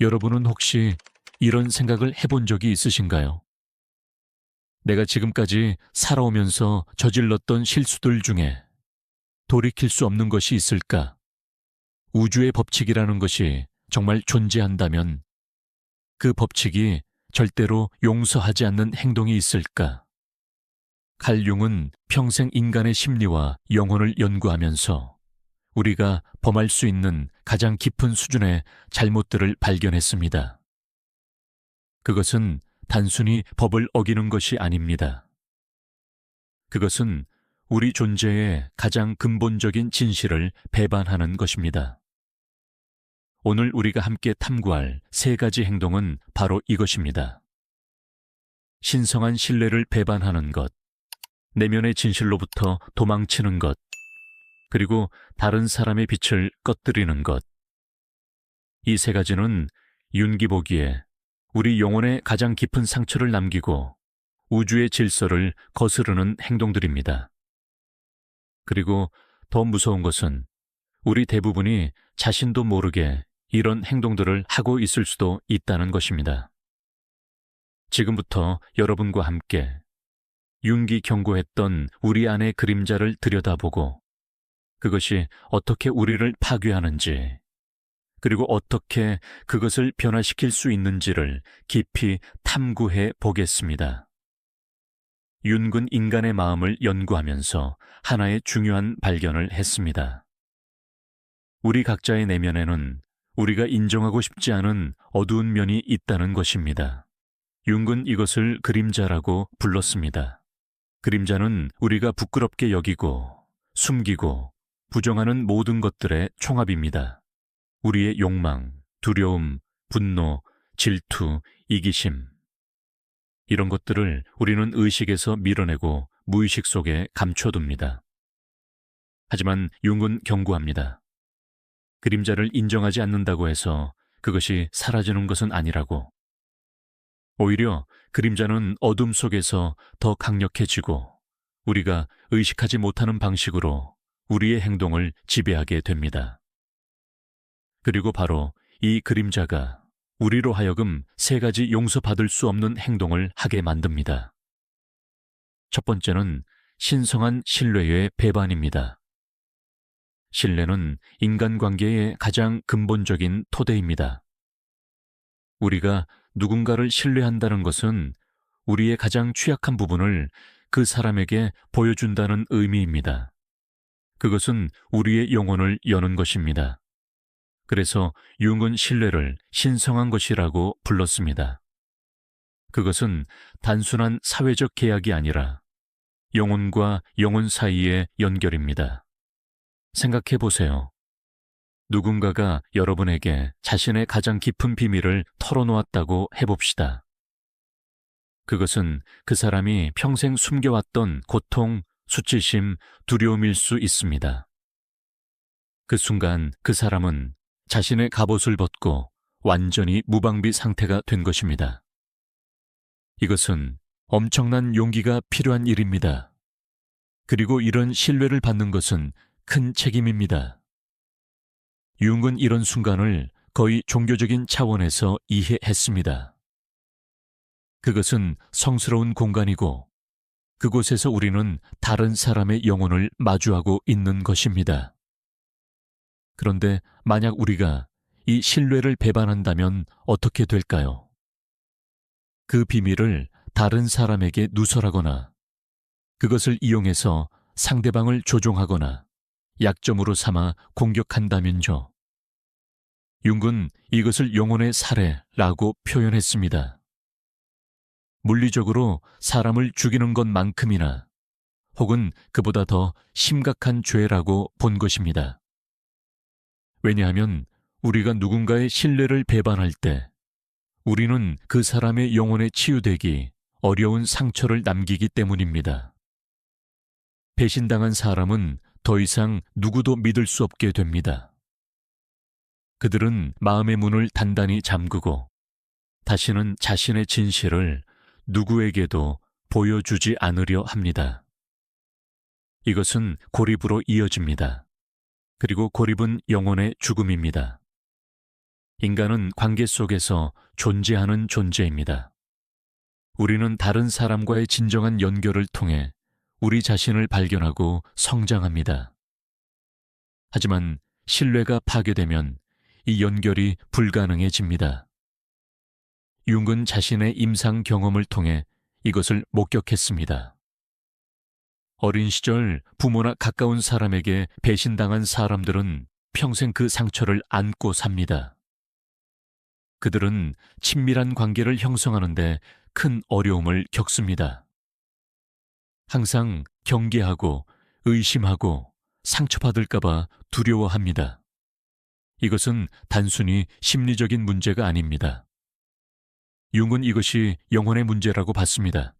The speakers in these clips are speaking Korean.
여러분은 혹시 이런 생각을 해본 적이 있으신가요? 내가 지금까지 살아오면서 저질렀던 실수들 중에 돌이킬 수 없는 것이 있을까? 우주의 법칙이라는 것이 정말 존재한다면 그 법칙이 절대로 용서하지 않는 행동이 있을까? 칼 융은 평생 인간의 심리와 영혼을 연구하면서 우리가 범할 수 있는 가장 깊은 수준의 잘못들을 발견했습니다. 그것은 단순히 법을 어기는 것이 아닙니다. 그것은 우리 존재의 가장 근본적인 진실을 배반하는 것입니다. 오늘 우리가 함께 탐구할 세 가지 행동은 바로 이것입니다. 신성한 신뢰를 배반하는 것, 내면의 진실로부터 도망치는 것, 그리고 다른 사람의 빛을 꺼뜨리는 것. 이 세 가지는 윤기 보기에 우리 영혼에 가장 깊은 상처를 남기고 우주의 질서를 거스르는 행동들입니다. 그리고 더 무서운 것은 우리 대부분이 자신도 모르게 이런 행동들을 하고 있을 수도 있다는 것입니다. 지금부터 여러분과 함께 윤기 경고했던 우리 안의 그림자를 들여다보고 그것이 어떻게 우리를 파괴하는지, 그리고 어떻게 그것을 변화시킬 수 있는지를 깊이 탐구해 보겠습니다. 윤군 인간의 마음을 연구하면서 하나의 중요한 발견을 했습니다. 우리 각자의 내면에는 우리가 인정하고 싶지 않은 어두운 면이 있다는 것입니다. 윤군 이것을 그림자라고 불렀습니다. 그림자는 우리가 부끄럽게 여기고 숨기고 부정하는 모든 것들의 총합입니다. 우리의 욕망, 두려움, 분노, 질투, 이기심. 이런 것들을 우리는 의식에서 밀어내고 무의식 속에 감춰둡니다. 하지만 융은 경고합니다. 그림자를 인정하지 않는다고 해서 그것이 사라지는 것은 아니라고. 오히려 그림자는 어둠 속에서 더 강력해지고 우리가 의식하지 못하는 방식으로 우리의 행동을 지배하게 됩니다. 그리고 바로 이 그림자가 우리로 하여금 세 가지 용서받을 수 없는 행동을 하게 만듭니다. 첫 번째는 신성한 신뢰의 배반입니다. 신뢰는 인간관계의 가장 근본적인 토대입니다. 우리가 누군가를 신뢰한다는 것은 우리의 가장 취약한 부분을 그 사람에게 보여준다는 의미입니다. 그것은 우리의 영혼을 여는 것입니다. 그래서 융은 신뢰를 신성한 것이라고 불렀습니다. 그것은 단순한 사회적 계약이 아니라 영혼과 영혼 사이의 연결입니다. 생각해 보세요. 누군가가 여러분에게 자신의 가장 깊은 비밀을 털어놓았다고 해봅시다. 그것은 그 사람이 평생 숨겨왔던 고통, 수치심, 두려움일 수 있습니다. 그 순간 그 사람은 자신의 갑옷을 벗고 완전히 무방비 상태가 된 것입니다. 이것은 엄청난 용기가 필요한 일입니다. 그리고 이런 신뢰를 받는 것은 큰 책임입니다. 융은 이런 순간을 거의 종교적인 차원에서 이해했습니다. 그것은 성스러운 공간이고 그곳에서 우리는 다른 사람의 영혼을 마주하고 있는 것입니다. 그런데 만약 우리가 이 신뢰를 배반한다면 어떻게 될까요? 그 비밀을 다른 사람에게 누설하거나 그것을 이용해서 상대방을 조종하거나 약점으로 삼아 공격한다면요. 융은 이것을 영혼의 살해라고 표현했습니다. 물리적으로 사람을 죽이는 것만큼이나 혹은 그보다 더 심각한 죄라고 본 것입니다. 왜냐하면 우리가 누군가의 신뢰를 배반할 때 우리는 그 사람의 영혼에 치유되기 어려운 상처를 남기기 때문입니다. 배신당한 사람은 더 이상 누구도 믿을 수 없게 됩니다. 그들은 마음의 문을 단단히 잠그고 다시는 자신의 진실을 누구에게도 보여주지 않으려 합니다. 이것은 고립으로 이어집니다. 그리고 고립은 영혼의 죽음입니다. 인간은 관계 속에서 존재하는 존재입니다. 우리는 다른 사람과의 진정한 연결을 통해 우리 자신을 발견하고 성장합니다. 하지만 신뢰가 파괴되면 이 연결이 불가능해집니다. 융은 자신의 임상 경험을 통해 이것을 목격했습니다. 어린 시절 부모나 가까운 사람에게 배신당한 사람들은 평생 그 상처를 안고 삽니다. 그들은 친밀한 관계를 형성하는데 큰 어려움을 겪습니다. 항상 경계하고 의심하고 상처받을까봐 두려워합니다. 이것은 단순히 심리적인 문제가 아닙니다. 융은 이것이 영혼의 문제라고 봤습니다.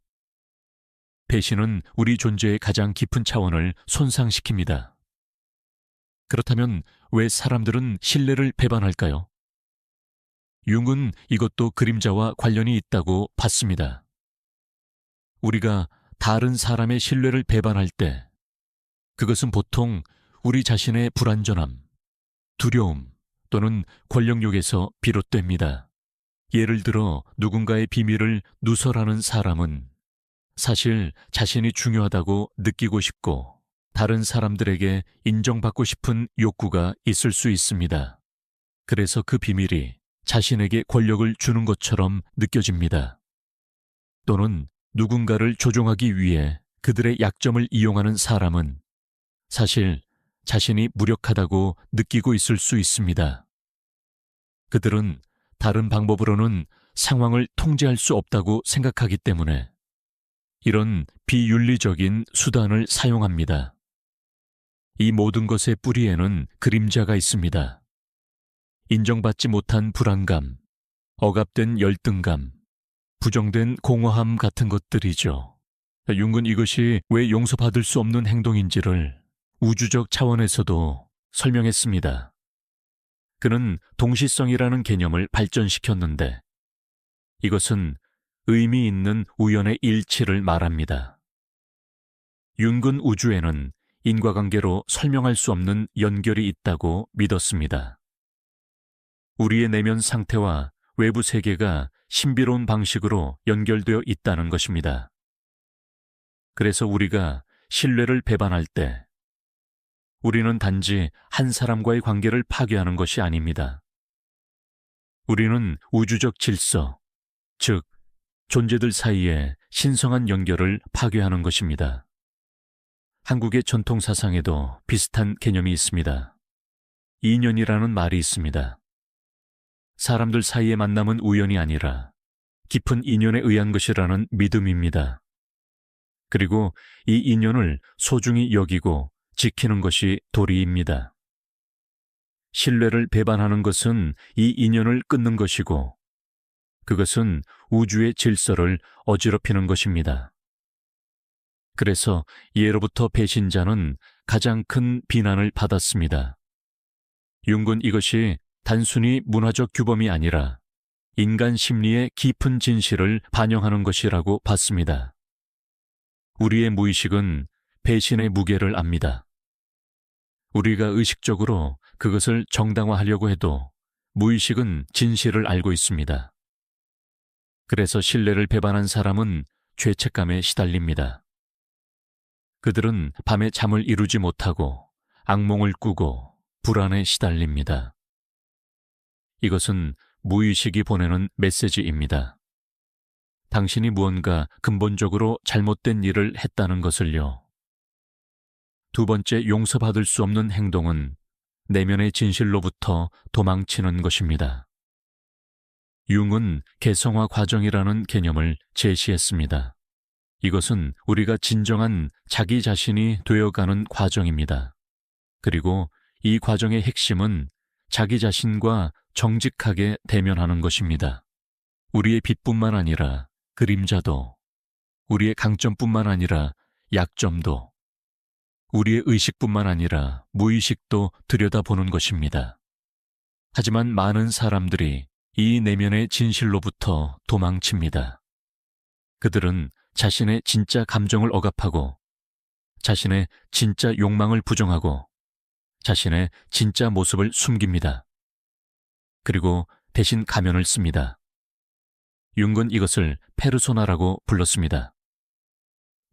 배신은 우리 존재의 가장 깊은 차원을 손상시킵니다. 그렇다면 왜 사람들은 신뢰를 배반할까요? 융은 이것도 그림자와 관련이 있다고 봤습니다. 우리가 다른 사람의 신뢰를 배반할 때 그것은 보통 우리 자신의 불안전함, 두려움 또는 권력욕에서 비롯됩니다. 예를 들어 누군가의 비밀을 누설하는 사람은 사실 자신이 중요하다고 느끼고 싶고 다른 사람들에게 인정받고 싶은 욕구가 있을 수 있습니다. 그래서 그 비밀이 자신에게 권력을 주는 것처럼 느껴집니다. 또는 누군가를 조종하기 위해 그들의 약점을 이용하는 사람은 사실 자신이 무력하다고 느끼고 있을 수 있습니다. 그들은 다른 방법으로는 상황을 통제할 수 없다고 생각하기 때문에 이런 비윤리적인 수단을 사용합니다. 이 모든 것의 뿌리에는 그림자가 있습니다. 인정받지 못한 불안감, 억압된 열등감, 부정된 공허함 같은 것들이죠. 융은 이것이 왜 용서받을 수 없는 행동인지를 우주적 차원에서도 설명했습니다. 그는 동시성이라는 개념을 발전시켰는데 이것은 의미 있는 우연의 일치를 말합니다. 융은 우주에는 인과관계로 설명할 수 없는 연결이 있다고 믿었습니다. 우리의 내면 상태와 외부 세계가 신비로운 방식으로 연결되어 있다는 것입니다. 그래서 우리가 신뢰를 배반할 때 우리는 단지 한 사람과의 관계를 파괴하는 것이 아닙니다. 우리는 우주적 질서, 즉 존재들 사이의 신성한 연결을 파괴하는 것입니다. 한국의 전통 사상에도 비슷한 개념이 있습니다. 인연이라는 말이 있습니다. 사람들 사이의 만남은 우연이 아니라 깊은 인연에 의한 것이라는 믿음입니다. 그리고 이 인연을 소중히 여기고 지키는 것이 도리입니다. 신뢰를 배반하는 것은 이 인연을 끊는 것이고 그것은 우주의 질서를 어지럽히는 것입니다. 그래서 예로부터 배신자는 가장 큰 비난을 받았습니다. 융은 이것이 단순히 문화적 규범이 아니라 인간 심리의 깊은 진실을 반영하는 것이라고 봤습니다. 우리의 무의식은 배신의 무게를 압니다. 우리가 의식적으로 그것을 정당화하려고 해도 무의식은 진실을 알고 있습니다. 그래서 신뢰를 배반한 사람은 죄책감에 시달립니다. 그들은 밤에 잠을 이루지 못하고 악몽을 꾸고 불안에 시달립니다. 이것은 무의식이 보내는 메시지입니다. 당신이 무언가 근본적으로 잘못된 일을 했다는 것을요. 두 번째, 용서받을 수 없는 행동은 내면의 진실로부터 도망치는 것입니다. 융은 개성화 과정이라는 개념을 제시했습니다. 이것은 우리가 진정한 자기 자신이 되어가는 과정입니다. 그리고 이 과정의 핵심은 자기 자신과 정직하게 대면하는 것입니다. 우리의 빛뿐만 아니라 그림자도, 우리의 강점뿐만 아니라 약점도, 우리의 의식뿐만 아니라 무의식도 들여다보는 것입니다. 하지만 많은 사람들이 이 내면의 진실로부터 도망칩니다. 그들은 자신의 진짜 감정을 억압하고 자신의 진짜 욕망을 부정하고 자신의 진짜 모습을 숨깁니다. 그리고 대신 가면을 씁니다. 융은 이것을 페르소나라고 불렀습니다.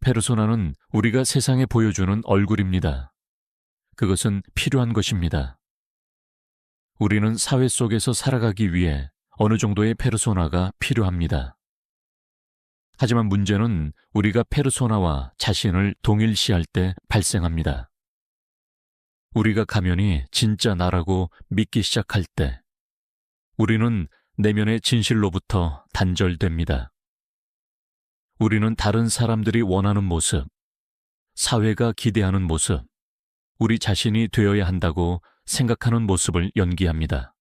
페르소나는 우리가 세상에 보여주는 얼굴입니다. 그것은 필요한 것입니다. 우리는 사회 속에서 살아가기 위해 어느 정도의 페르소나가 필요합니다. 하지만 문제는 우리가 페르소나와 자신을 동일시할 때 발생합니다. 우리가 가면이 진짜 나라고 믿기 시작할 때 우리는 내면의 진실로부터 단절됩니다. 우리는 다른 사람들이 원하는 모습, 사회가 기대하는 모습, 우리 자신이 되어야 한다고 생각하는 모습을 연기합니다.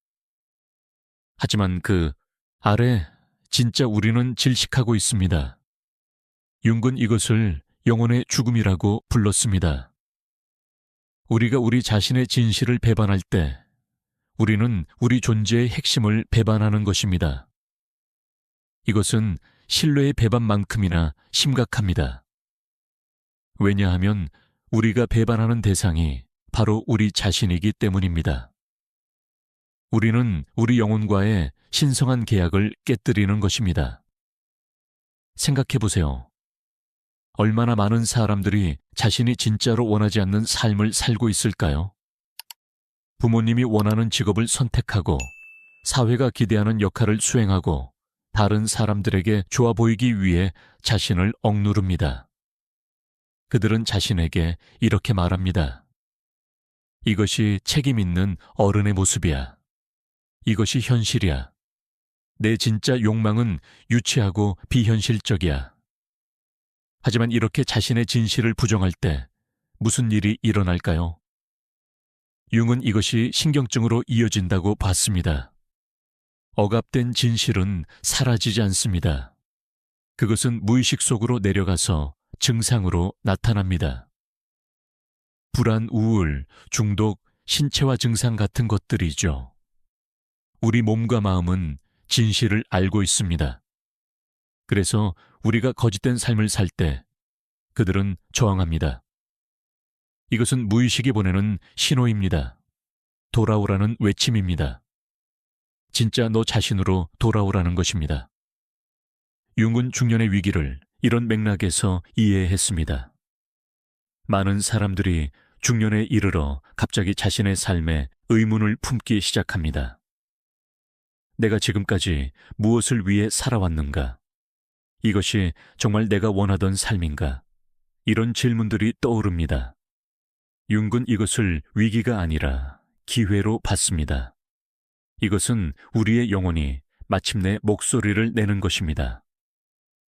하지만 그 아래 진짜 우리는 질식하고 있습니다. 융은 이것을 영혼의 죽음이라고 불렀습니다. 우리가 우리 자신의 진실을 배반할 때 우리는 우리 존재의 핵심을 배반하는 것입니다. 이것은 신뢰의 배반만큼이나 심각합니다. 왜냐하면 우리가 배반하는 대상이 바로 우리 자신이기 때문입니다. 우리는 우리 영혼과의 신성한 계약을 깨뜨리는 것입니다. 생각해 보세요. 얼마나 많은 사람들이 자신이 진짜로 원하지 않는 삶을 살고 있을까요? 부모님이 원하는 직업을 선택하고 사회가 기대하는 역할을 수행하고 다른 사람들에게 좋아 보이기 위해 자신을 억누릅니다. 그들은 자신에게 이렇게 말합니다. 이것이 책임 있는 어른의 모습이야. 이것이 현실이야. 내 진짜 욕망은 유치하고 비현실적이야. 하지만 이렇게 자신의 진실을 부정할 때 무슨 일이 일어날까요? 융은 이것이 신경증으로 이어진다고 봤습니다. 억압된 진실은 사라지지 않습니다. 그것은 무의식 속으로 내려가서 증상으로 나타납니다. 불안, 우울, 중독, 신체화 증상 같은 것들이죠. 우리 몸과 마음은 진실을 알고 있습니다. 그래서 우리가 거짓된 삶을 살 때 그들은 저항합니다. 이것은 무의식이 보내는 신호입니다. 돌아오라는 외침입니다. 진짜 너 자신으로 돌아오라는 것입니다. 융은 중년의 위기를 이런 맥락에서 이해했습니다. 많은 사람들이 중년에 이르러 갑자기 자신의 삶에 의문을 품기 시작합니다. 내가 지금까지 무엇을 위해 살아왔는가? 이것이 정말 내가 원하던 삶인가? 이런 질문들이 떠오릅니다. 융은 이것을 위기가 아니라 기회로 봤습니다. 이것은 우리의 영혼이 마침내 목소리를 내는 것입니다.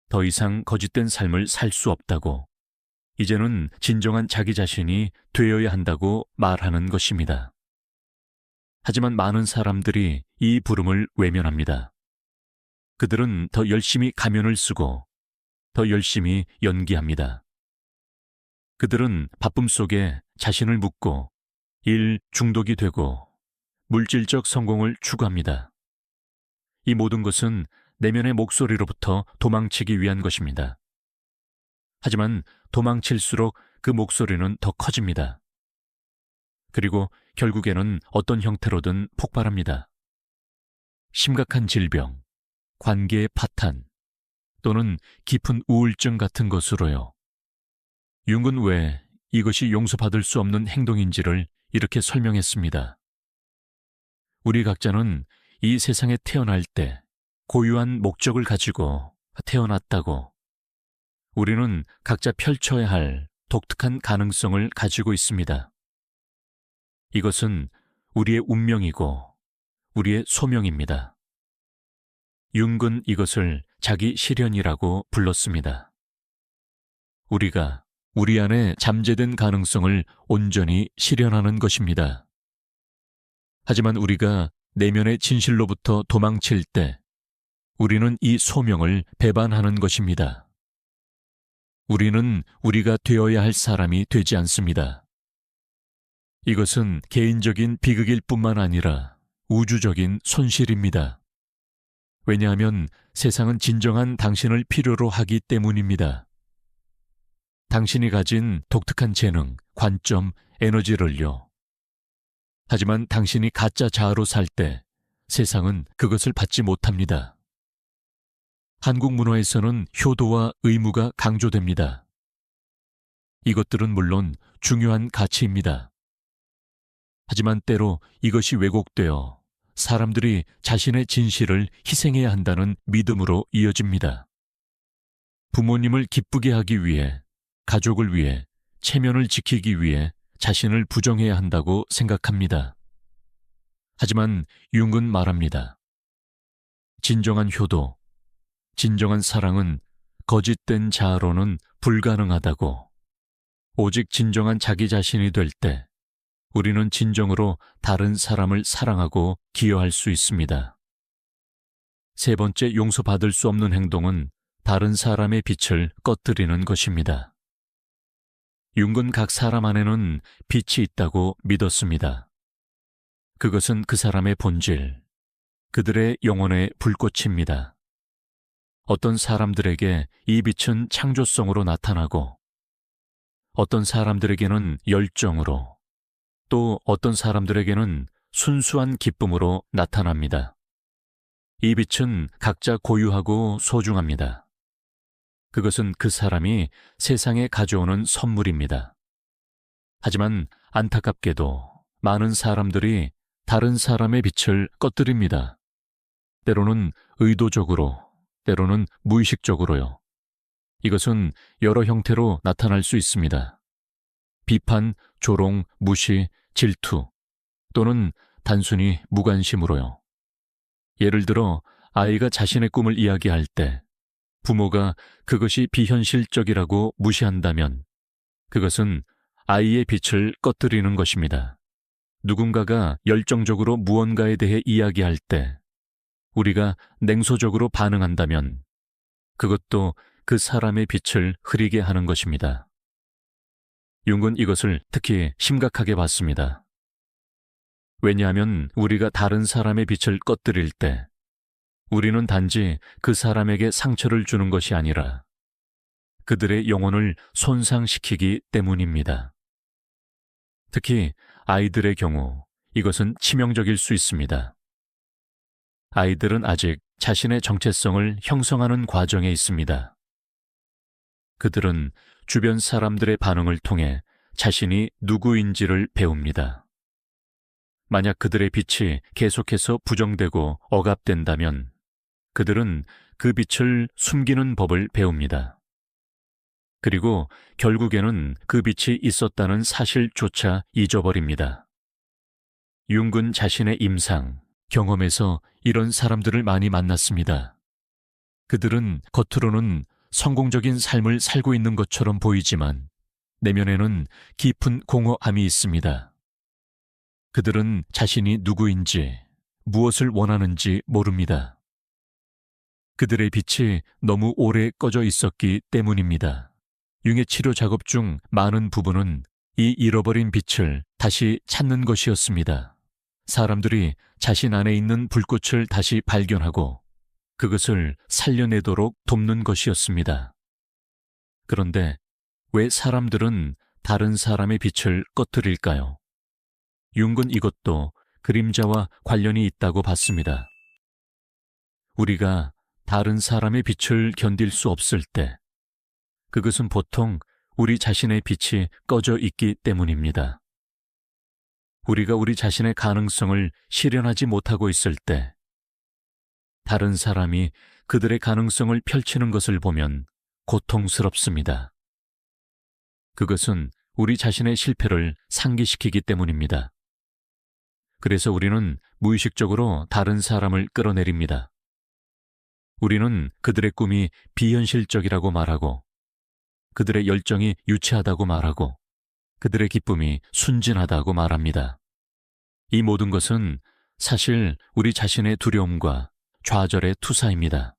더 이상 거짓된 삶을 살 수 없다고, 이제는 진정한 자기 자신이 되어야 한다고 말하는 것입니다. 하지만 많은 사람들이 이 부름을 외면합니다. 그들은 더 열심히 가면을 쓰고 더 열심히 연기합니다. 그들은 바쁨 속에 자신을 묻고 일 중독이 되고 물질적 성공을 추구합니다. 이 모든 것은 내면의 목소리로부터 도망치기 위한 것입니다. 하지만 도망칠수록 그 목소리는 더 커집니다. 그리고 결국에는 어떤 형태로든 폭발합니다. 심각한 질병, 관계의 파탄, 또는 깊은 우울증 같은 것으로요. 융은 왜 이것이 용서받을 수 없는 행동인지를 이렇게 설명했습니다. 우리 각자는 이 세상에 태어날 때 고유한 목적을 가지고 태어났다고, 우리는 각자 펼쳐야 할 독특한 가능성을 가지고 있습니다. 이것은 우리의 운명이고 우리의 소명입니다. 융은 이것을 자기 실현이라고 불렀습니다. 우리가 우리 안에 잠재된 가능성을 온전히 실현하는 것입니다. 하지만 우리가 내면의 진실로부터 도망칠 때 우리는 이 소명을 배반하는 것입니다. 우리는 우리가 되어야 할 사람이 되지 않습니다. 이것은 개인적인 비극일 뿐만 아니라 우주적인 손실입니다. 왜냐하면 세상은 진정한 당신을 필요로 하기 때문입니다. 당신이 가진 독특한 재능, 관점, 에너지를요. 하지만 당신이 가짜 자아로 살 때 세상은 그것을 받지 못합니다. 한국 문화에서는 효도와 의무가 강조됩니다. 이것들은 물론 중요한 가치입니다. 하지만 때로 이것이 왜곡되어 사람들이 자신의 진실을 희생해야 한다는 믿음으로 이어집니다. 부모님을 기쁘게 하기 위해, 가족을 위해, 체면을 지키기 위해 자신을 부정해야 한다고 생각합니다. 하지만 융은 말합니다. 진정한 효도, 진정한 사랑은 거짓된 자아로는 불가능하다고. 오직 진정한 자기 자신이 될 때 우리는 진정으로 다른 사람을 사랑하고 기여할 수 있습니다. 세 번째, 용서받을 수 없는 행동은 다른 사람의 빛을 꺼뜨리는 것입니다. 융은 각 사람 안에는 빛이 있다고 믿었습니다. 그것은 그 사람의 본질, 그들의 영혼의 불꽃입니다. 어떤 사람들에게 이 빛은 창조성으로 나타나고, 어떤 사람들에게는 열정으로, 또 어떤 사람들에게는 순수한 기쁨으로 나타납니다. 이 빛은 각자 고유하고 소중합니다. 그것은 그 사람이 세상에 가져오는 선물입니다. 하지만 안타깝게도 많은 사람들이 다른 사람의 빛을 꺼뜨립니다. 때로는 의도적으로, 때로는 무의식적으로요. 이것은 여러 형태로 나타날 수 있습니다. 비판, 조롱, 무시, 질투, 또는 단순히 무관심으로요. 예를 들어 아이가 자신의 꿈을 이야기할 때 부모가 그것이 비현실적이라고 무시한다면 그것은 아이의 빛을 꺼뜨리는 것입니다. 누군가가 열정적으로 무언가에 대해 이야기할 때 우리가 냉소적으로 반응한다면 그것도 그 사람의 빛을 흐리게 하는 것입니다. 융은 이것을 특히 심각하게 봤습니다. 왜냐하면 우리가 다른 사람의 빛을 꺼뜨릴 때 우리는 단지 그 사람에게 상처를 주는 것이 아니라 그들의 영혼을 손상시키기 때문입니다. 특히 아이들의 경우 이것은 치명적일 수 있습니다. 아이들은 아직 자신의 정체성을 형성하는 과정에 있습니다. 그들은 주변 사람들의 반응을 통해 자신이 누구인지를 배웁니다. 만약 그들의 빛이 계속해서 부정되고 억압된다면 그들은 그 빛을 숨기는 법을 배웁니다. 그리고 결국에는 그 빛이 있었다는 사실조차 잊어버립니다. 융은 자신의 임상, 경험에서 이런 사람들을 많이 만났습니다. 그들은 겉으로는 성공적인 삶을 살고 있는 것처럼 보이지만 내면에는 깊은 공허함이 있습니다. 그들은 자신이 누구인지, 무엇을 원하는지 모릅니다. 그들의 빛이 너무 오래 꺼져 있었기 때문입니다. 융의 치료 작업 중 많은 부분은 이 잃어버린 빛을 다시 찾는 것이었습니다. 사람들이 자신 안에 있는 불꽃을 다시 발견하고 그것을 살려내도록 돕는 것이었습니다. 그런데 왜 사람들은 다른 사람의 빛을 꺼뜨릴까요? 융은 이것도 그림자와 관련이 있다고 봤습니다. 우리가 다른 사람의 빛을 견딜 수 없을 때 그것은 보통 우리 자신의 빛이 꺼져 있기 때문입니다. 우리가 우리 자신의 가능성을 실현하지 못하고 있을 때 다른 사람이 그들의 가능성을 펼치는 것을 보면 고통스럽습니다. 그것은 우리 자신의 실패를 상기시키기 때문입니다. 그래서 우리는 무의식적으로 다른 사람을 끌어내립니다. 우리는 그들의 꿈이 비현실적이라고 말하고 그들의 열정이 유치하다고 말하고 그들의 기쁨이 순진하다고 말합니다. 이 모든 것은 사실 우리 자신의 두려움과 좌절의 투사입니다.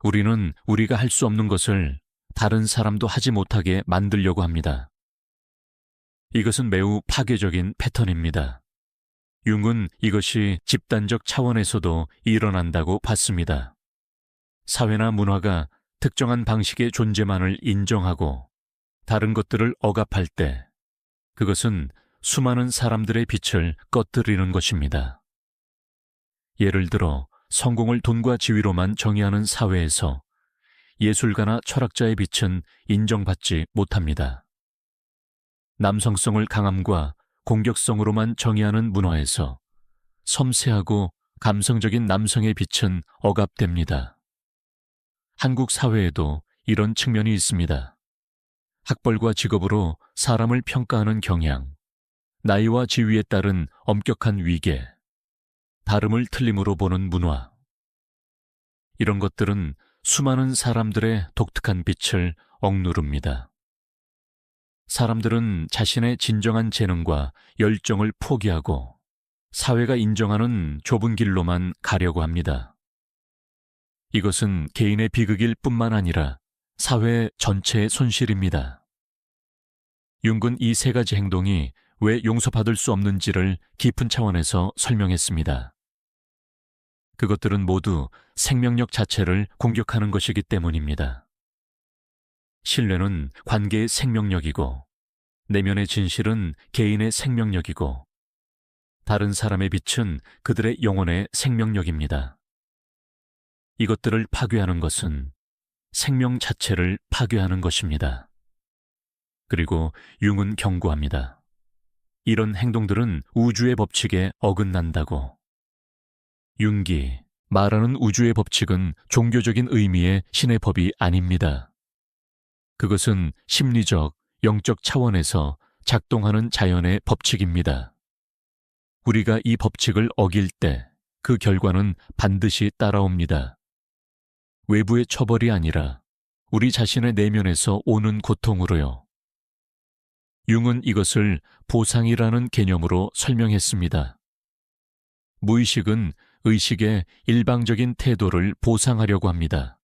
우리는 우리가 할 수 없는 것을 다른 사람도 하지 못하게 만들려고 합니다. 이것은 매우 파괴적인 패턴입니다. 융은 이것이 집단적 차원에서도 일어난다고 봤습니다. 사회나 문화가 특정한 방식의 존재만을 인정하고 다른 것들을 억압할 때 그것은 수많은 사람들의 빛을 꺼뜨리는 것입니다. 예를 들어 성공을 돈과 지위로만 정의하는 사회에서 예술가나 철학자의 빛은 인정받지 못합니다. 남성성을 강함과 공격성으로만 정의하는 문화에서 섬세하고 감성적인 남성의 빛은 억압됩니다. 한국 사회에도 이런 측면이 있습니다. 학벌과 직업으로 사람을 평가하는 경향, 나이와 지위에 따른 엄격한 위계, 다름을 틀림으로 보는 문화. 이런 것들은 수많은 사람들의 독특한 빛을 억누릅니다. 사람들은 자신의 진정한 재능과 열정을 포기하고 사회가 인정하는 좁은 길로만 가려고 합니다. 이것은 개인의 비극일 뿐만 아니라 사회 전체의 손실입니다. 융은 이 세 가지 행동이 왜 용서받을 수 없는지를 깊은 차원에서 설명했습니다. 그것들은 모두 생명력 자체를 공격하는 것이기 때문입니다. 신뢰는 관계의 생명력이고, 내면의 진실은 개인의 생명력이고, 다른 사람의 빛은 그들의 영혼의 생명력입니다. 이것들을 파괴하는 것은 생명 자체를 파괴하는 것입니다. 그리고 융은 경고합니다. 이런 행동들은 우주의 법칙에 어긋난다고. 융기, 말하는 우주의 법칙은 종교적인 의미의 신의 법이 아닙니다. 그것은 심리적, 영적 차원에서 작동하는 자연의 법칙입니다. 우리가 이 법칙을 어길 때 그 결과는 반드시 따라옵니다. 외부의 처벌이 아니라 우리 자신의 내면에서 오는 고통으로요. 융은 이것을 보상이라는 개념으로 설명했습니다. 무의식은 의식의 일방적인 태도를 보상하려고 합니다.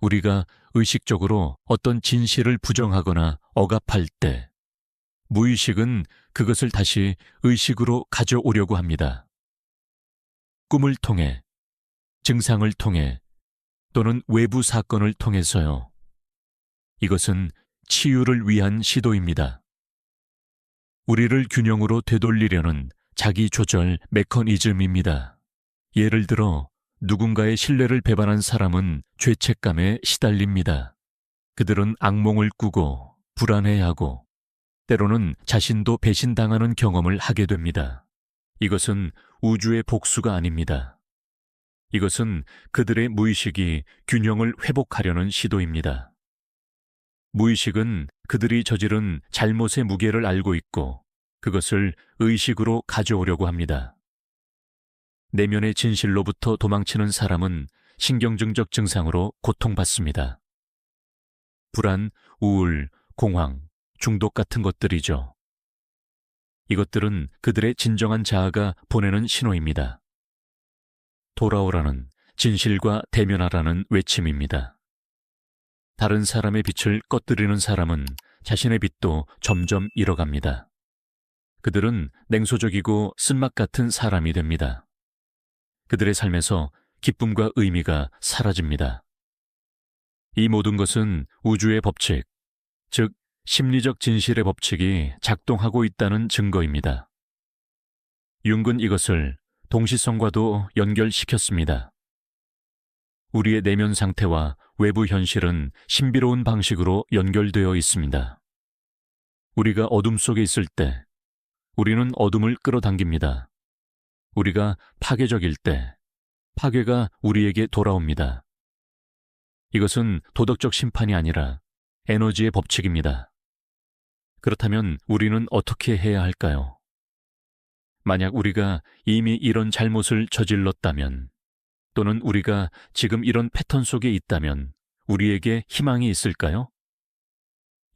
우리가 의식적으로 어떤 진실을 부정하거나 억압할 때 무의식은 그것을 다시 의식으로 가져오려고 합니다. 꿈을 통해, 증상을 통해 또는 외부 사건을 통해서요. 이것은 치유를 위한 시도입니다. 우리를 균형으로 되돌리려는 자기 조절 메커니즘입니다. 예를 들어 누군가의 신뢰를 배반한 사람은 죄책감에 시달립니다. 그들은 악몽을 꾸고 불안해하고 때로는 자신도 배신당하는 경험을 하게 됩니다. 이것은 우주의 복수가 아닙니다. 이것은 그들의 무의식이 균형을 회복하려는 시도입니다. 무의식은 그들이 저지른 잘못의 무게를 알고 있고 그것을 의식으로 가져오려고 합니다. 내면의 진실로부터 도망치는 사람은 신경증적 증상으로 고통받습니다. 불안, 우울, 공황, 중독 같은 것들이죠. 이것들은 그들의 진정한 자아가 보내는 신호입니다. 돌아오라는, 진실과 대면하라는 외침입니다. 다른 사람의 빛을 꺼뜨리는 사람은 자신의 빛도 점점 잃어갑니다. 그들은 냉소적이고 쓴맛 같은 사람이 됩니다. 그들의 삶에서 기쁨과 의미가 사라집니다. 이 모든 것은 우주의 법칙, 즉 심리적 진실의 법칙이 작동하고 있다는 증거입니다. 융은 이것을 동시성과도 연결시켰습니다. 우리의 내면 상태와 외부 현실은 신비로운 방식으로 연결되어 있습니다. 우리가 어둠 속에 있을 때 우리는 어둠을 끌어당깁니다. 우리가 파괴적일 때 파괴가 우리에게 돌아옵니다. 이것은 도덕적 심판이 아니라 에너지의 법칙입니다. 그렇다면 우리는 어떻게 해야 할까요? 만약 우리가 이미 이런 잘못을 저질렀다면 또는 우리가 지금 이런 패턴 속에 있다면 우리에게 희망이 있을까요?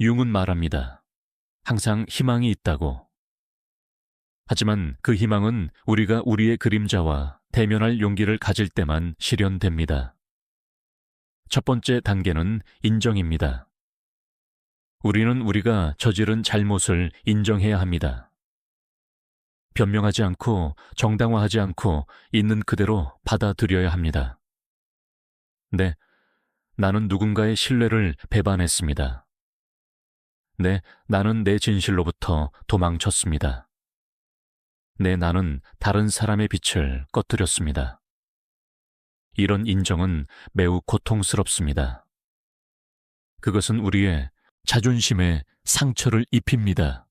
융은 말합니다. 항상 희망이 있다고. 하지만 그 희망은 우리가 우리의 그림자와 대면할 용기를 가질 때만 실현됩니다. 첫 번째 단계는 인정입니다. 우리는 우리가 저지른 잘못을 인정해야 합니다. 변명하지 않고 정당화하지 않고 있는 그대로 받아들여야 합니다. 네, 나는 누군가의 신뢰를 배반했습니다. 네, 나는 내 진실로부터 도망쳤습니다. 나는 다른 사람의 빛을 꺼뜨렸습니다. 이런 인정은 매우 고통스럽습니다. 그것은 우리의 자존심에 상처를 입힙니다.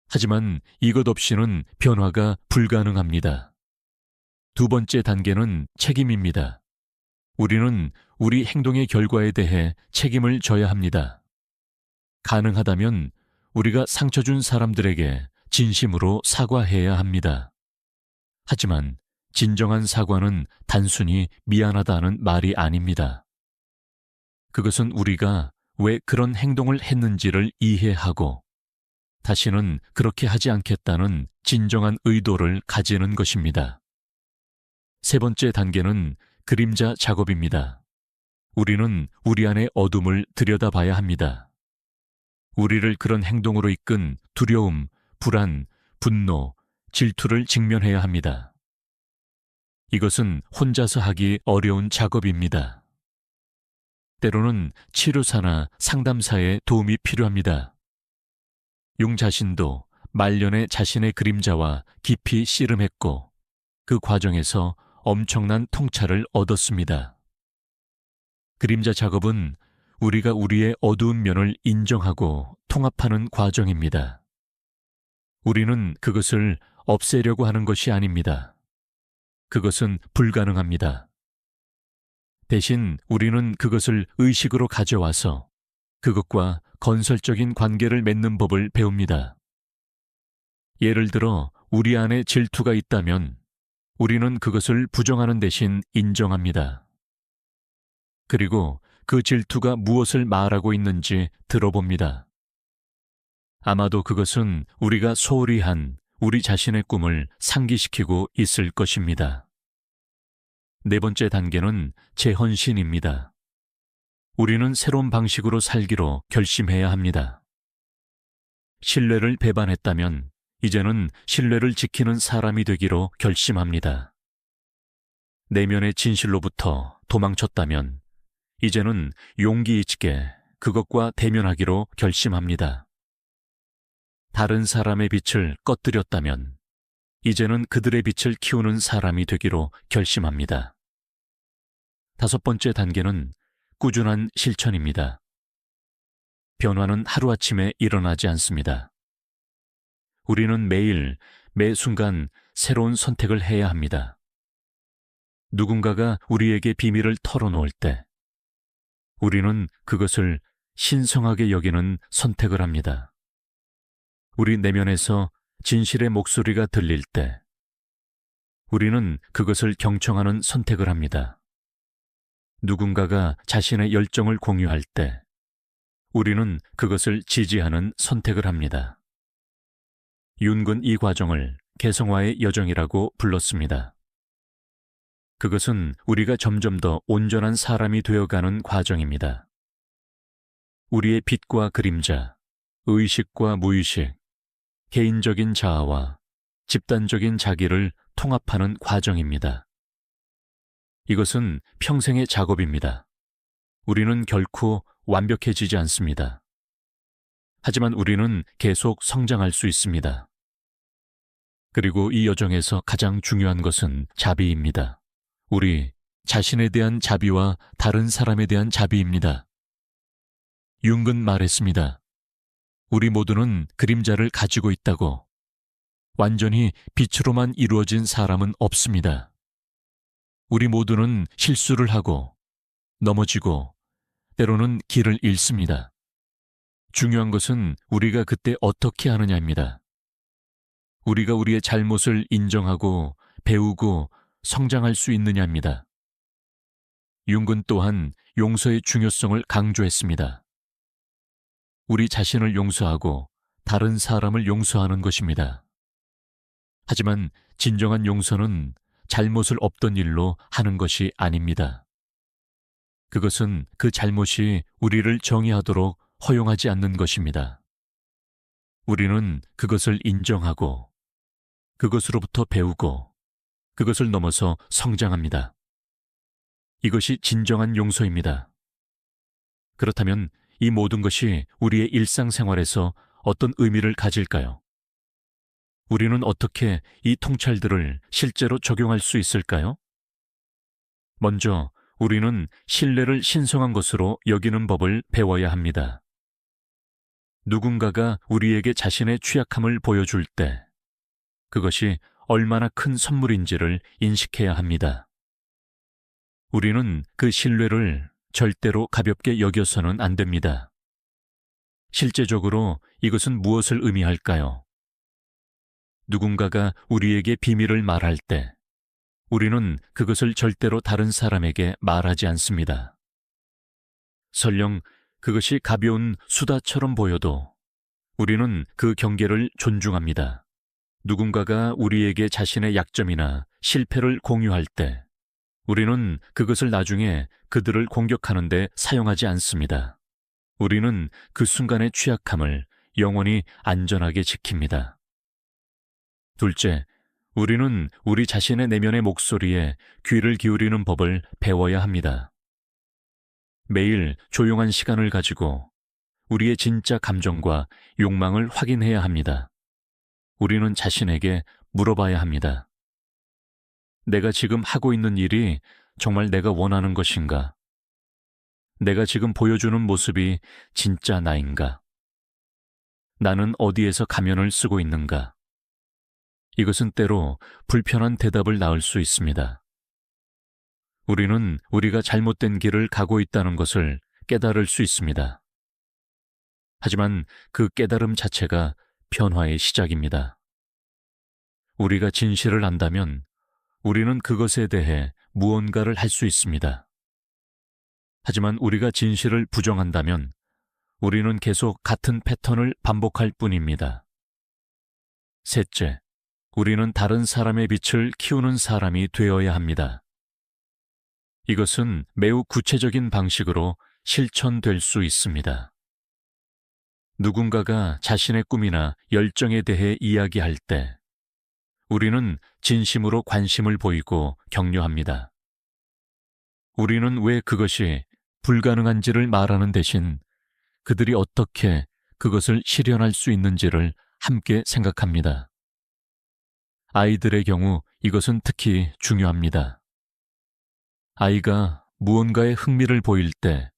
하지만 이것 없이는 변화가 불가능합니다. 두 번째 단계는 책임입니다. 우리는 우리 행동의 결과에 대해 책임을 져야 합니다. 가능하다면 우리가 상처 준 사람들에게 진심으로 사과해야 합니다. 하지만 진정한 사과는 단순히 미안하다는 말이 아닙니다. 그것은 우리가 왜 그런 행동을 했는지를 이해하고 다시는 그렇게 하지 않겠다는 진정한 의도를 가지는 것입니다. 세 번째 단계는 그림자 작업입니다. 우리는 우리 안의 어둠을 들여다봐야 합니다. 우리를 그런 행동으로 이끈 두려움, 불안, 분노, 질투를 직면해야 합니다. 이것은 혼자서 하기 어려운 작업입니다. 때로는 치료사나 상담사의 도움이 필요합니다. 용 자신도 말년에 자신의 그림자와 깊이 씨름했고 그 과정에서 엄청난 통찰을 얻었습니다. 그림자 작업은 우리가 우리의 어두운 면을 인정하고 통합하는 과정입니다. 우리는 그것을 없애려고 하는 것이 아닙니다. 그것은 불가능합니다. 대신 우리는 그것을 의식으로 가져와서 그것과 건설적인 관계를 맺는 법을 배웁니다. 예를 들어 우리 안에 질투가 있다면 우리는 그것을 부정하는 대신 인정합니다. 그리고 그 질투가 무엇을 말하고 있는지 들어봅니다. 아마도 그것은 우리가 소홀히 한 우리 자신의 꿈을 상기시키고 있을 것입니다. 네 번째 단계는 재헌신입니다. 우리는 새로운 방식으로 살기로 결심해야 합니다. 신뢰를 배반했다면 이제는 신뢰를 지키는 사람이 되기로 결심합니다. 내면의 진실로부터 도망쳤다면 이제는 용기 있게 그것과 대면하기로 결심합니다. 다른 사람의 빛을 꺼뜨렸다면 이제는 그들의 빛을 키우는 사람이 되기로 결심합니다. 다섯 번째 단계는 꾸준한 실천입니다. 변화는 하루아침에 일어나지 않습니다. 우리는 매일, 매 순간 새로운 선택을 해야 합니다. 누군가가 우리에게 비밀을 털어놓을 때 우리는 그것을 신성하게 여기는 선택을 합니다. 우리 내면에서 진실의 목소리가 들릴 때 우리는 그것을 경청하는 선택을 합니다. 누군가가 자신의 열정을 공유할 때 우리는 그것을 지지하는 선택을 합니다. 윤군 이 과정을 개성화의 여정이라고 불렀습니다. 그것은 우리가 점점 더 온전한 사람이 되어가는 과정입니다. 우리의 빛과 그림자, 의식과 무의식, 개인적인 자아와 집단적인 자기를 통합하는 과정입니다. 이것은 평생의 작업입니다. 우리는 결코 완벽해지지 않습니다. 하지만 우리는 계속 성장할 수 있습니다. 그리고 이 여정에서 가장 중요한 것은 자비입니다. 우리 자신에 대한 자비와 다른 사람에 대한 자비입니다. 융은 말했습니다. 우리 모두는 그림자를 가지고 있다고. 완전히 빛으로만 이루어진 사람은 없습니다. 우리 모두는 실수를 하고 넘어지고 때로는 길을 잃습니다. 중요한 것은 우리가 그때 어떻게 하느냐입니다. 우리가 우리의 잘못을 인정하고 배우고 성장할 수 있느냐입니다. 융은 또한 용서의 중요성을 강조했습니다. 우리 자신을 용서하고 다른 사람을 용서하는 것입니다. 하지만 진정한 용서는 잘못을 없던 일로 하는 것이 아닙니다. 그것은 그 잘못이 우리를 정의하도록 허용하지 않는 것입니다. 우리는 그것을 인정하고 그것으로부터 배우고 그것을 넘어서 성장합니다. 이것이 진정한 용서입니다. 그렇다면 이 모든 것이 우리의 일상생활에서 어떤 의미를 가질까요? 우리는 어떻게 이 통찰들을 실제로 적용할 수 있을까요? 먼저 우리는 신뢰를 신성한 것으로 여기는 법을 배워야 합니다. 누군가가 우리에게 자신의 취약함을 보여줄 때 그것이 얼마나 큰 선물인지를 인식해야 합니다. 우리는 그 신뢰를 절대로 가볍게 여겨서는 안 됩니다. 실제적으로 이것은 무엇을 의미할까요? 누군가가 우리에게 비밀을 말할 때 우리는 그것을 절대로 다른 사람에게 말하지 않습니다. 설령 그것이 가벼운 수다처럼 보여도 우리는 그 경계를 존중합니다. 누군가가 우리에게 자신의 약점이나 실패를 공유할 때 우리는 그것을 나중에 그들을 공격하는 데 사용하지 않습니다. 우리는 그 순간의 취약함을 영원히 안전하게 지킵니다. 둘째, 우리는 우리 자신의 내면의 목소리에 귀를 기울이는 법을 배워야 합니다. 매일 조용한 시간을 가지고 우리의 진짜 감정과 욕망을 확인해야 합니다. 우리는 자신에게 물어봐야 합니다. 내가 지금 하고 있는 일이 정말 내가 원하는 것인가? 내가 지금 보여주는 모습이 진짜 나인가? 나는 어디에서 가면을 쓰고 있는가? 이것은 때로 불편한 대답을 낳을 수 있습니다. 우리는 우리가 잘못된 길을 가고 있다는 것을 깨달을 수 있습니다. 하지만 그 깨달음 자체가 변화의 시작입니다. 우리가 진실을 안다면 우리는 그것에 대해 무언가를 할 수 있습니다. 하지만 우리가 진실을 부정한다면 우리는 계속 같은 패턴을 반복할 뿐입니다. 셋째, 우리는 다른 사람의 빛을 키우는 사람이 되어야 합니다. 이것은 매우 구체적인 방식으로 실천될 수 있습니다. 누군가가 자신의 꿈이나 열정에 대해 이야기할 때 우리는 진심으로 관심을 보이고 격려합니다. 우리는 왜 그것이 불가능한지를 말하는 대신 그들이 어떻게 그것을 실현할 수 있는지를 함께 생각합니다. 아이들의 경우 이것은 특히 중요합니다. 아이가 무언가에 흥미를 보일 때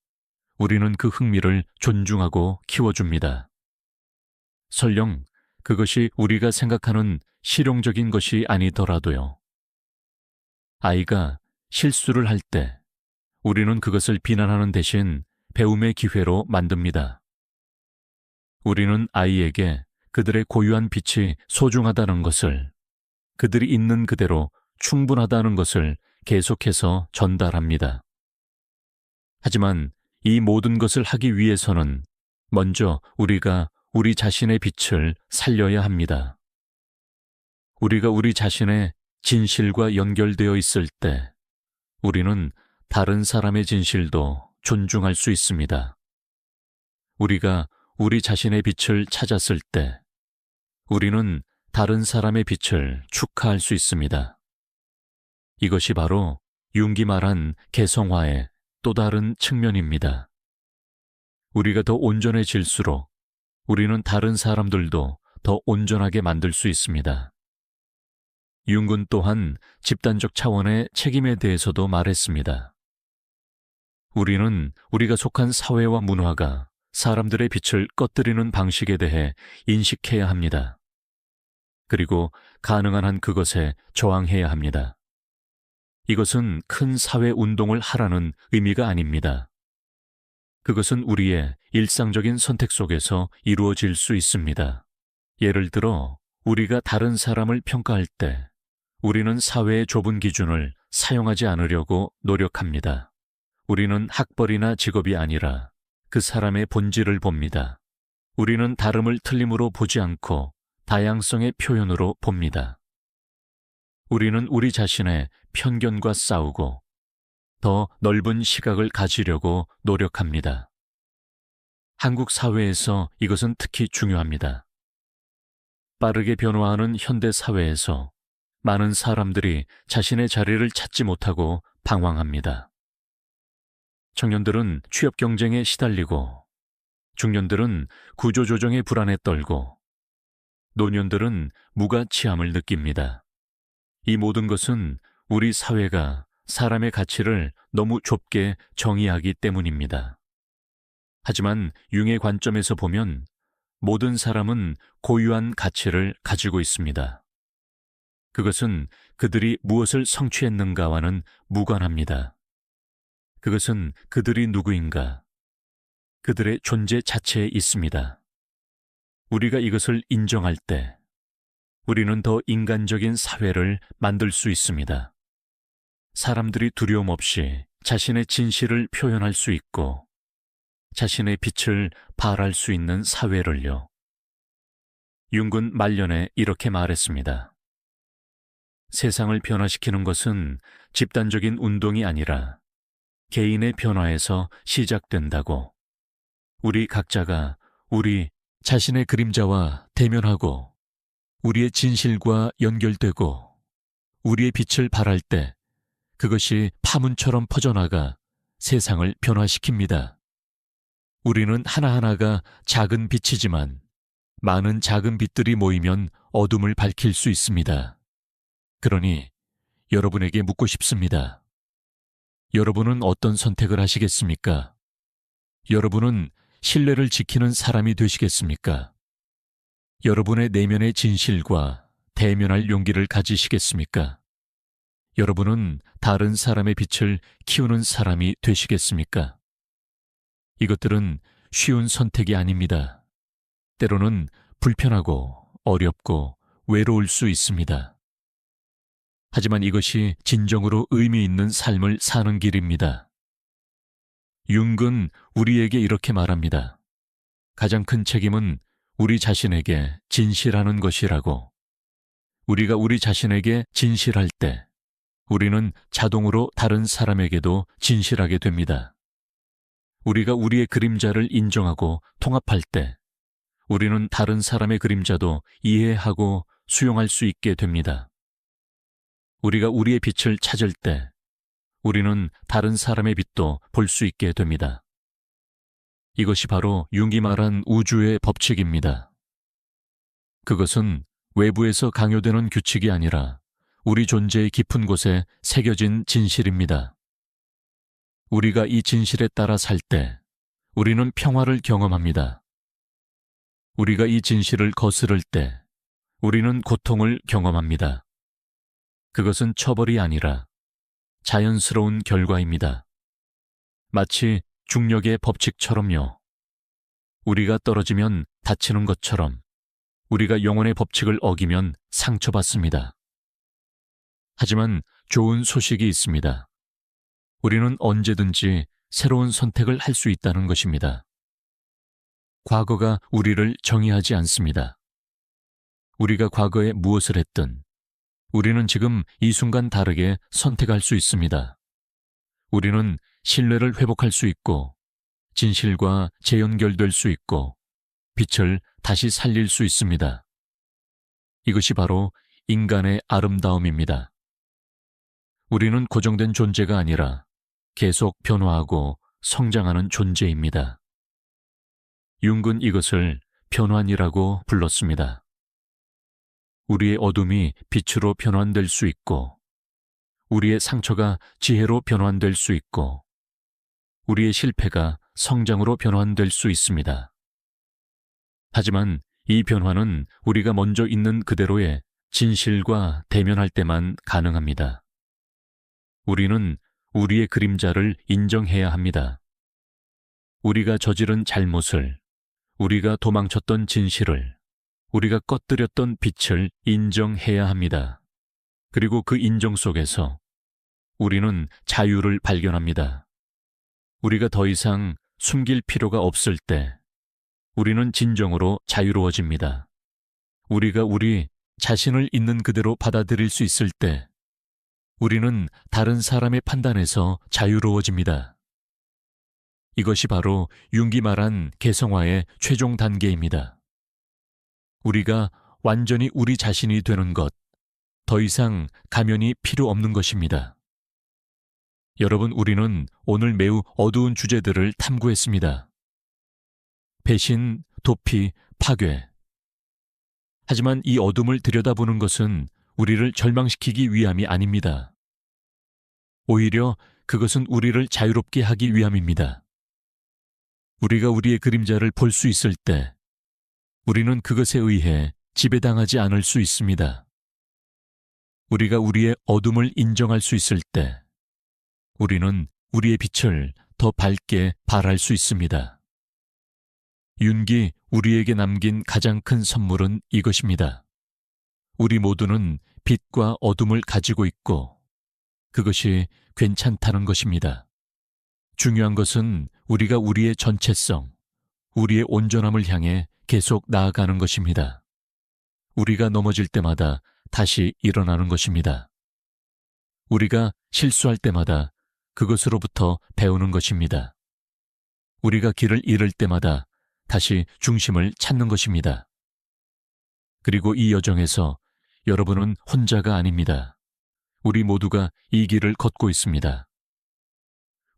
우리는 그 흥미를 존중하고 키워줍니다. 설령 그것이 우리가 생각하는 실용적인 것이 아니더라도요. 아이가 실수를 할 때 우리는 그것을 비난하는 대신 배움의 기회로 만듭니다. 우리는 아이에게 그들의 고유한 빛이 소중하다는 것을, 그들이 있는 그대로 충분하다는 것을 계속해서 전달합니다. 하지만 이 모든 것을 하기 위해서는 먼저 우리가 우리 자신의 빛을 살려야 합니다. 우리가 우리 자신의 진실과 연결되어 있을 때 우리는 다른 사람의 진실도 존중할 수 있습니다. 우리가 우리 자신의 빛을 찾았을 때 우리는 다른 사람의 빛을 축하할 수 있습니다. 이것이 바로 융기 말한 개성화의 또 다른 측면입니다. 우리가 더 온전해질수록 우리는 다른 사람들도 더 온전하게 만들 수 있습니다. 융군 또한 집단적 차원의 책임에 대해서도 말했습니다. 우리는 우리가 속한 사회와 문화가 사람들의 빛을 꺼뜨리는 방식에 대해 인식해야 합니다. 그리고 가능한 한 그것에 저항해야 합니다. 이것은 큰 사회 운동을 하라는 의미가 아닙니다. 그것은 우리의 일상적인 선택 속에서 이루어질 수 있습니다. 예를 들어 우리가 다른 사람을 평가할 때 우리는 사회의 좁은 기준을 사용하지 않으려고 노력합니다. 우리는 학벌이나 직업이 아니라 그 사람의 본질을 봅니다. 우리는 다름을 틀림으로 보지 않고 다양성의 표현으로 봅니다. 우리는 우리 자신의 편견과 싸우고 더 넓은 시각을 가지려고 노력합니다. 한국 사회에서 이것은 특히 중요합니다. 빠르게 변화하는 현대 사회에서 많은 사람들이 자신의 자리를 찾지 못하고 방황합니다. 청년들은 취업 경쟁에 시달리고 중년들은 구조조정의 불안에 떨고 노년들은 무가치함을 느낍니다. 이 모든 것은 우리 사회가 사람의 가치를 너무 좁게 정의하기 때문입니다. 하지만 융의 관점에서 보면 모든 사람은 고유한 가치를 가지고 있습니다. 그것은 그들이 무엇을 성취했는가와는 무관합니다. 그것은 그들이 누구인가, 그들의 존재 자체에 있습니다. 우리가 이것을 인정할 때 우리는 더 인간적인 사회를 만들 수 있습니다. 사람들이 두려움 없이 자신의 진실을 표현할 수 있고 자신의 빛을 발할 수 있는 사회를요. 융은 말년에 이렇게 말했습니다. 세상을 변화시키는 것은 집단적인 운동이 아니라 개인의 변화에서 시작된다고. 우리 각자가 우리 자신의 그림자와 대면하고 우리의 진실과 연결되고 우리의 빛을 발할 때 그것이 파문처럼 퍼져나가 세상을 변화시킵니다. 우리는 하나하나가 작은 빛이지만 많은 작은 빛들이 모이면 어둠을 밝힐 수 있습니다. 그러니 여러분에게 묻고 싶습니다. 여러분은 어떤 선택을 하시겠습니까? 여러분은 신뢰를 지키는 사람이 되시겠습니까? 여러분의 내면의 진실과 대면할 용기를 가지시겠습니까? 여러분은 다른 사람의 빛을 키우는 사람이 되시겠습니까? 이것들은 쉬운 선택이 아닙니다. 때로는 불편하고 어렵고 외로울 수 있습니다. 하지만 이것이 진정으로 의미 있는 삶을 사는 길입니다. 융은 우리에게 이렇게 말합니다. 가장 큰 책임은 우리 자신에게 진실하는 것이라고. 우리가 우리 자신에게 진실할 때 우리는 자동으로 다른 사람에게도 진실하게 됩니다. 우리가 우리의 그림자를 인정하고 통합할 때 우리는 다른 사람의 그림자도 이해하고 수용할 수 있게 됩니다. 우리가 우리의 빛을 찾을 때 우리는 다른 사람의 빛도 볼 수 있게 됩니다. 이것이 바로 융이 말한 우주의 법칙입니다. 그것은 외부에서 강요되는 규칙이 아니라 우리 존재의 깊은 곳에 새겨진 진실입니다. 우리가 이 진실에 따라 살 때 우리는 평화를 경험합니다. 우리가 이 진실을 거스를 때 우리는 고통을 경험합니다. 그것은 처벌이 아니라 자연스러운 결과입니다. 마치 중력의 법칙처럼요. 우리가 떨어지면 다치는 것처럼 우리가 영혼의 법칙을 어기면 상처받습니다. 하지만 좋은 소식이 있습니다. 우리는 언제든지 새로운 선택을 할 수 있다는 것입니다. 과거가 우리를 정의하지 않습니다. 우리가 과거에 무엇을 했든 우리는 지금 이 순간 다르게 선택할 수 있습니다. 우리는 신뢰를 회복할 수 있고 진실과 재연결될 수 있고 빛을 다시 살릴 수 있습니다. 이것이 바로 인간의 아름다움입니다. 우리는 고정된 존재가 아니라 계속 변화하고 성장하는 존재입니다. 융은 이것을 변환이라고 불렀습니다. 우리의 어둠이 빛으로 변환될 수 있고 우리의 상처가 지혜로 변환될 수 있고 우리의 실패가 성장으로 변환될 수 있습니다. 하지만 이 변화는 우리가 먼저 있는 그대로의 진실과 대면할 때만 가능합니다. 우리는 우리의 그림자를 인정해야 합니다. 우리가 저지른 잘못을, 우리가 도망쳤던 진실을, 우리가 꺼뜨렸던 빛을 인정해야 합니다. 그리고 그 인정 속에서 우리는 자유를 발견합니다. 우리가 더 이상 숨길 필요가 없을 때 우리는 진정으로 자유로워집니다. 우리가 우리 자신을 있는 그대로 받아들일 수 있을 때 우리는 다른 사람의 판단에서 자유로워집니다. 이것이 바로 융이 말한 개성화의 최종 단계입니다. 우리가 완전히 우리 자신이 되는 것, 더 이상 가면이 필요 없는 것입니다. 여러분, 우리는 오늘 매우 어두운 주제들을 탐구했습니다. 배신, 도피, 파괴. 하지만 이 어둠을 들여다보는 것은 우리를 절망시키기 위함이 아닙니다. 오히려 그것은 우리를 자유롭게 하기 위함입니다. 우리가 우리의 그림자를 볼 수 있을 때 우리는 그것에 의해 지배당하지 않을 수 있습니다. 우리가 우리의 어둠을 인정할 수 있을 때 우리는 우리의 빛을 더 밝게 발할 수 있습니다. 윤기 우리에게 남긴 가장 큰 선물은 이것입니다. 우리 모두는 빛과 어둠을 가지고 있고 그것이 괜찮다는 것입니다. 중요한 것은 우리가 우리의 전체성, 우리의 온전함을 향해 계속 나아가는 것입니다. 우리가 넘어질 때마다 다시 일어나는 것입니다. 우리가 실수할 때마다 그것으로부터 배우는 것입니다. 우리가 길을 잃을 때마다 다시 중심을 찾는 것입니다. 그리고 이 여정에서 여러분은 혼자가 아닙니다. 우리 모두가 이 길을 걷고 있습니다.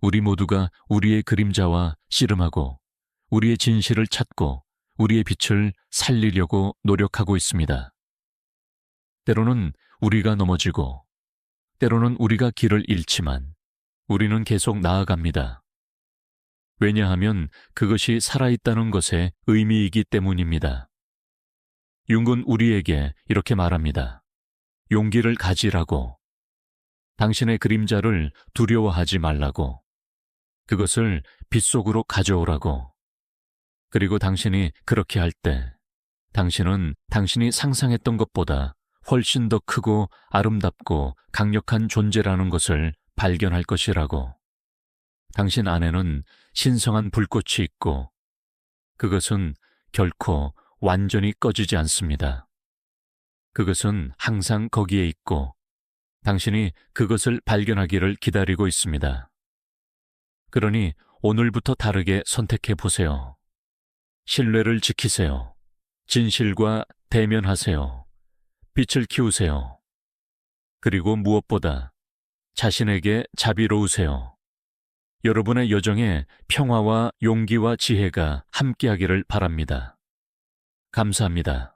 우리 모두가 우리의 그림자와 씨름하고 우리의 진실을 찾고 우리의 빛을 살리려고 노력하고 있습니다. 때로는 우리가 넘어지고 때로는 우리가 길을 잃지만 우리는 계속 나아갑니다. 왜냐하면 그것이 살아있다는 것의 의미이기 때문입니다. 융은 우리에게 이렇게 말합니다. 용기를 가지라고. 당신의 그림자를 두려워하지 말라고. 그것을 빛 속으로 가져오라고. 그리고 당신이 그렇게 할 때 당신은 당신이 상상했던 것보다 훨씬 더 크고 아름답고 강력한 존재라는 것을 발견할 것이라고. 당신 안에는 신성한 불꽃이 있고 그것은 결코 완전히 꺼지지 않습니다. 그것은 항상 거기에 있고 당신이 그것을 발견하기를 기다리고 있습니다. 그러니 오늘부터 다르게 선택해 보세요. 신뢰를 지키세요. 진실과 대면하세요. 빛을 키우세요. 그리고 무엇보다 자신에게 자비로우세요. 여러분의 여정에 평화와 용기와 지혜가 함께하기를 바랍니다. 감사합니다.